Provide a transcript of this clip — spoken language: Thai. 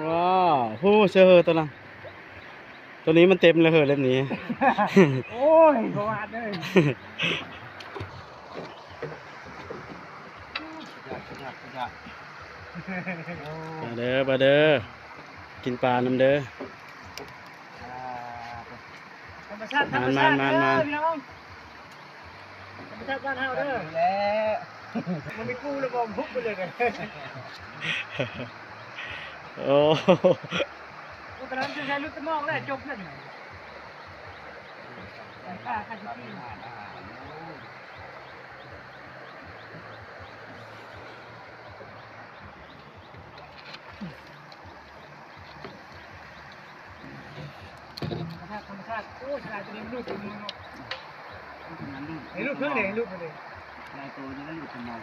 ว้าวผู้เชื่อเหอะตัวนั้นตัวนี้มันเต็มเลยเหอะเล่มนี้ โอ้ยโคตรเลยมาเด้อมาเด้อกินปลาน้ำเด้อ ธรรมชาติธรรมชาติเด้อพี่น้องธรรมชาติบ้านเฮาเด้อแล้วมันไม่กู้แล้วบอมพุกไปเลยไง โอ้ ตอนนั้นจะใช้ลูกตะมอกแล้วจบเลยข้าจะกินธรรมชาติโอ้ฉลาดตัวนี้ลูกตัวนี้เนาะไอ้ลูกเพิ่งเด็กลูกเพิ่งเด็ก ลายตัวจะได้หลุดเป็นเมา